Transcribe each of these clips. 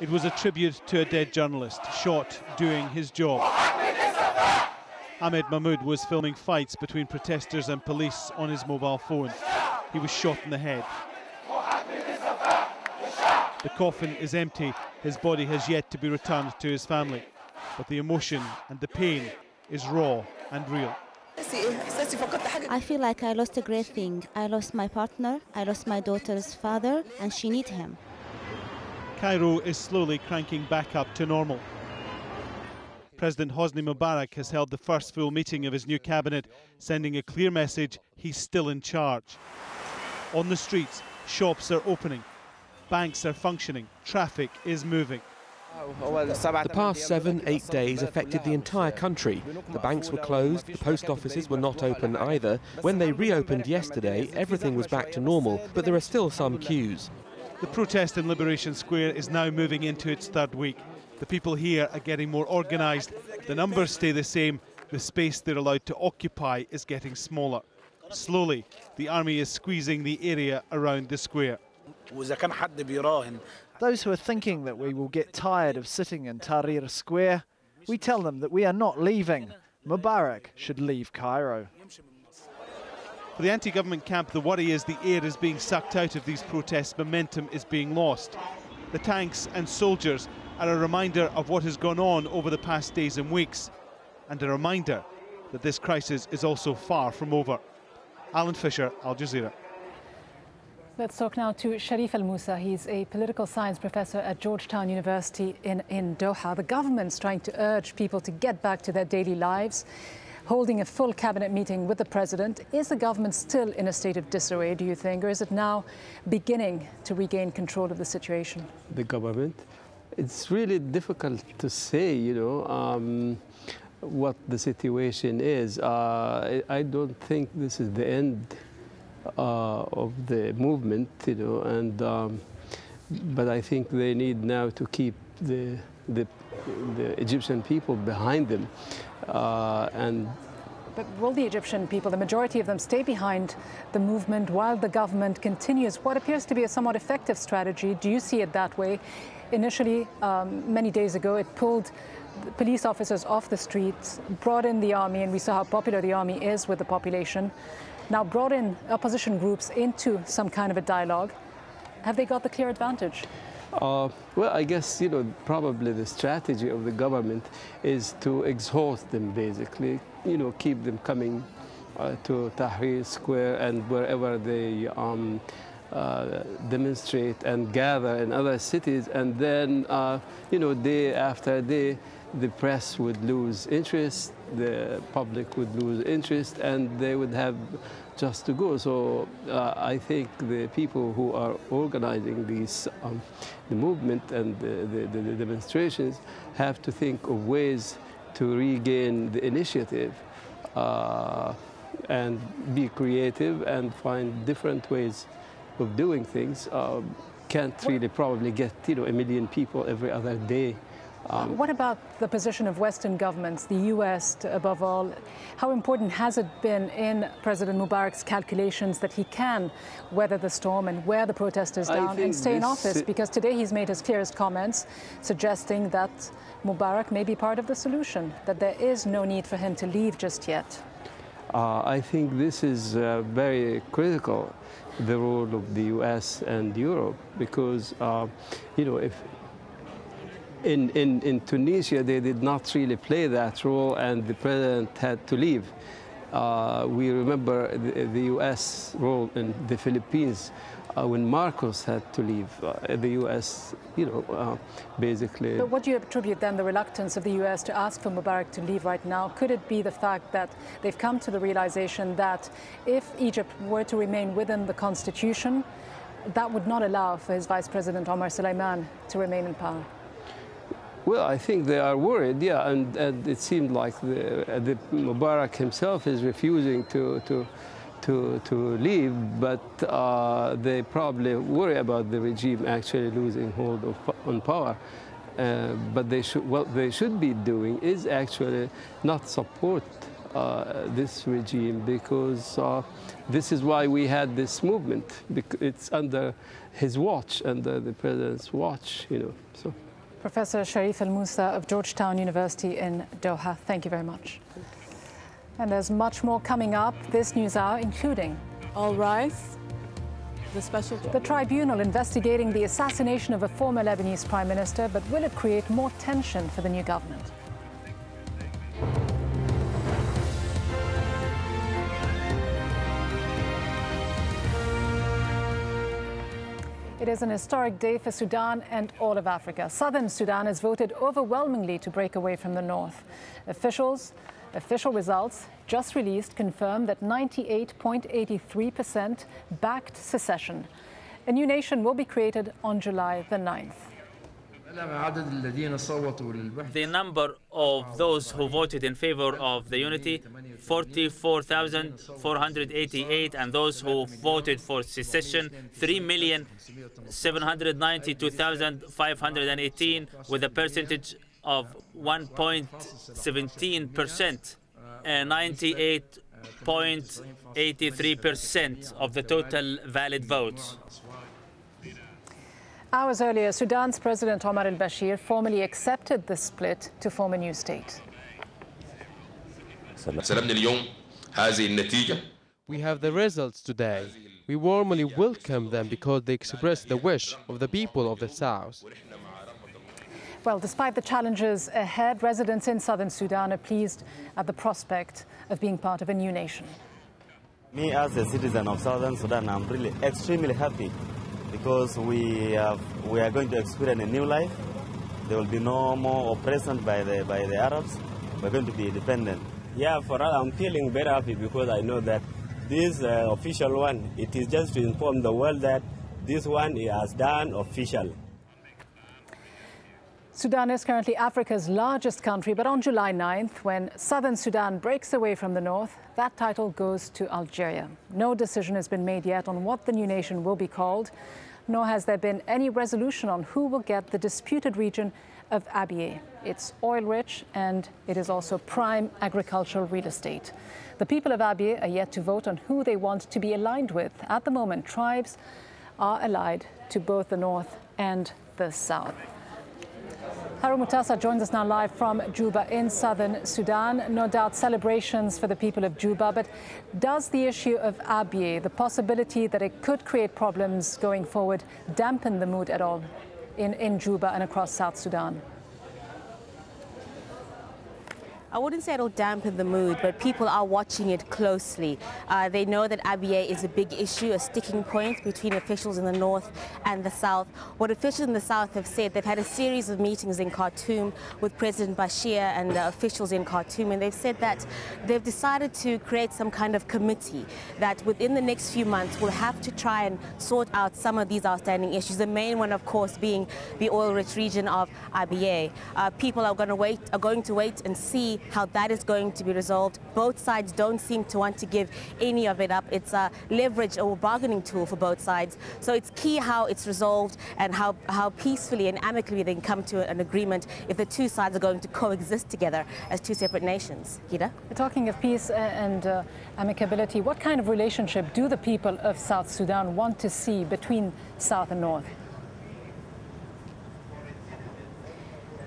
It was a tribute to a dead journalist, shot doing his job. Ahmed Mahmoud was filming fights between protesters and police on his mobile phone. He was shot in the head. The coffin is empty. His body has yet to be returned to his family. But the emotion and the pain is raw and real. I feel like I lost a great thing. I lost my partner, I lost my daughter's father, and she needs him. Cairo is slowly cranking back up to normal. President Hosni Mubarak has held the first full meeting of his new cabinet, sending a clear message he's still in charge. On the streets, shops are opening, banks are functioning, traffic is moving. The past 7-8 days affected the entire country. The banks were closed, the post offices were not open either. When they reopened yesterday, everything was back to normal, but there are still some queues. The protest in Liberation Square is now moving into its third week. The people here are getting more organised. The numbers stay the same. The space they're allowed to occupy is getting smaller. Slowly, the army is squeezing the area around the square. Those who are thinking that we will get tired of sitting in Tahrir Square, we tell them that we are not leaving. Mubarak should leave Cairo. For the anti-government camp, the worry is the air is being sucked out of these protests, momentum is being lost. The tanks and soldiers are a reminder of what has gone on over the past days and weeks, and a reminder that this crisis is also far from over. Alan Fisher, Al Jazeera. Let's talk now to Sharif Al Musa. He's a political science professor at Georgetown University in Doha. The government's trying to urge people to get back to their daily lives, holding a full cabinet meeting with the president. Is the government still in a state of disarray, do you think, or is it now beginning to regain control of the situation? The government? It's really difficult to say, what the situation is. I don't think this is the end of the movement, but I think they need now to keep the Egyptian people behind them. But will the Egyptian people, the majority of them, stay behind the movement while the government continues what appears to be a somewhat effective strategy? Do you see it that way? Initially, many days ago, it pulled police officers off the streets, brought in the army, and we saw how popular the army is with the population. Now brought in opposition groups into some kind of a dialogue. Have they got the clear advantage? Well, I guess, probably the strategy of the government is to exhaust them, basically, keep them coming to Tahrir Square and wherever they demonstrate and gather in other cities, and then, day after day, the press would lose interest, the public would lose interest, and they would have just to go. So I think the people who are organizing these, the movement and the demonstrations have to think of ways to regain the initiative and be creative and find different ways of doing things. Can't really probably get, 1 million people every other day. What about the position of Western governments, the US above all? How important has it been in President Mubarak's calculations that he can weather the storm and wear the protesters down and stay in office? Because today he's made his clearest comments suggesting that Mubarak may be part of the solution, that there is no need for him to leave just yet. I think this is very critical, the role of the US and Europe, because, if in Tunisia, they did not really play that role, and the president had to leave. We remember the U.S. role in the Philippines when Marcos had to leave. The U.S., basically. But what do you attribute then the reluctance of the U.S. to ask for Mubarak to leave right now? Could it be the fact that they've come to the realization that if Egypt were to remain within the constitution, that would not allow for his Vice President Omar Suleiman to remain in power? Well, I think they are worried, yeah, and it seemed like the Mubarak himself is refusing to leave, but they probably worry about the regime actually losing hold on power. But what they should be doing is actually not support this regime, because this is why we had this movement. It's under his watch, under the president's watch, So. Professor Sharif Al-Musa of Georgetown University in Doha, thank you very much. And there's much more coming up this news hour, including all rise. The tribunal investigating the assassination of a former Lebanese prime minister, but will it create more tension for the new government? It is an historic day for Sudan and all of Africa. Southern Sudan has voted overwhelmingly to break away from the north. Official results just released confirm that 98.83% backed secession. A new nation will be created on July the 9th. The number of those who voted in favor of the unity, 44,488, and those who voted for secession, 3,792,518, with a percentage of 1.17%, 98.83% of the total valid votes. Hours earlier, Sudan's President Omar al-Bashir formally accepted the split to form a new state. We have the results today. We warmly welcome them because they express the wish of the people of the South. Well, despite the challenges ahead, residents in southern Sudan are pleased at the prospect of being part of a new nation. Me, as a citizen of southern Sudan, I'm really extremely happy because we are going to experience a new life. There will be no more oppression by the Arabs. We're going to be independent. Yeah, for us, I'm feeling very happy because I know that this official one, it is just to inform the world that this one has done official. Sudan is currently Africa's largest country, but on July 9th, when southern Sudan breaks away from the north, that title goes to Algeria. No decision has been made yet on what the new nation will be called, nor has there been any resolution on who will get the disputed region of Abyei. It's oil-rich and it is also prime agricultural real estate. The people of Abyei are yet to vote on who they want to be aligned with. At the moment, tribes are allied to both the north and the south. Harun Mutasa joins us now live from Juba in southern Sudan. No doubt celebrations for the people of Juba, but does the issue of Abyei, the possibility that it could create problems going forward, dampen the mood at all in Juba and across South Sudan? I wouldn't say it'll dampen the mood, but people are watching it closely. They know that Abyei is a big issue, a sticking point between officials in the north and the south. What officials in the south have said, they've had a series of meetings in Khartoum with President Bashir and officials in Khartoum, and they've said that they've decided to create some kind of committee that within the next few months will have to try and sort out some of these outstanding issues. The main one, of course, being the oil-rich region of Abyei. People are going to wait and see how that is going to be resolved. Both sides don't seem to want to give any of it up. It's a leverage or bargaining tool for both sides. So it's key how it's resolved and how peacefully and amicably they can come to an agreement if the two sides are going to coexist together as two separate nations. Gita? Talking of peace and amicability, what kind of relationship do the people of South Sudan want to see between South and North?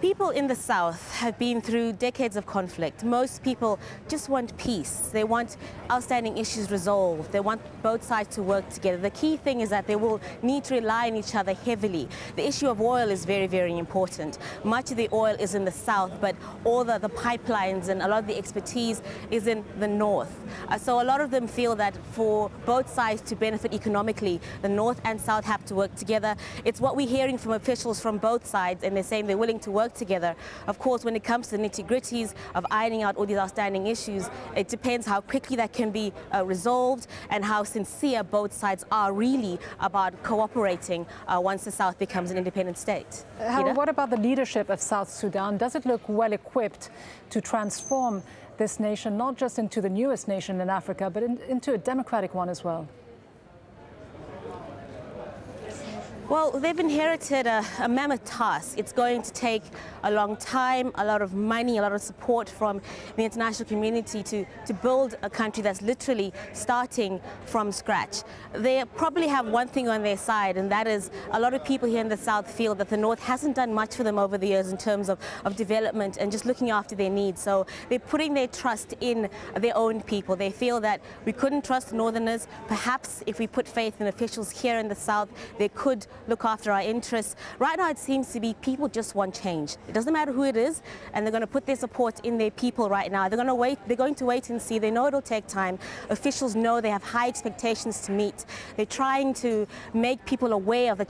People in the south have been through decades of conflict. Most people just want peace. They want outstanding issues resolved. They want both sides to work together. The key thing is that they will need to rely on each other heavily. The issue of oil is very, very important. Much of the oil is in the south, but all the pipelines and a lot of the expertise is in the north. So a lot of them feel that for both sides to benefit economically, the north and south have to work together. It's what we're hearing from officials from both sides, and they're saying they're willing to work together. Of course, when it comes to the nitty-gritties of ironing out all these outstanding issues, it depends how quickly that can be resolved and how sincere both sides are really about cooperating once the South becomes an independent state. What about the leadership of South Sudan? Does it look well equipped to transform this nation, not just into the newest nation in Africa, but into a democratic one as well? Well, they've inherited a mammoth task. It's going to take a long time, a lot of money, a lot of support from the international community to build a country that's literally starting from scratch. They probably have one thing on their side, and that is a lot of people here in the South feel that the North hasn't done much for them over the years in terms of development and just looking after their needs. So they're putting their trust in their own people. They feel that we couldn't trust Northerners. Perhaps if we put faith in officials here in the South, they could look after our interests. Right now it seems to be people just want change. It doesn't matter who it is, and they're going to put their support in their people right now. They're going to wait and see. They know it'll take time. Officials know they have high expectations to meet. They're trying to make people aware of the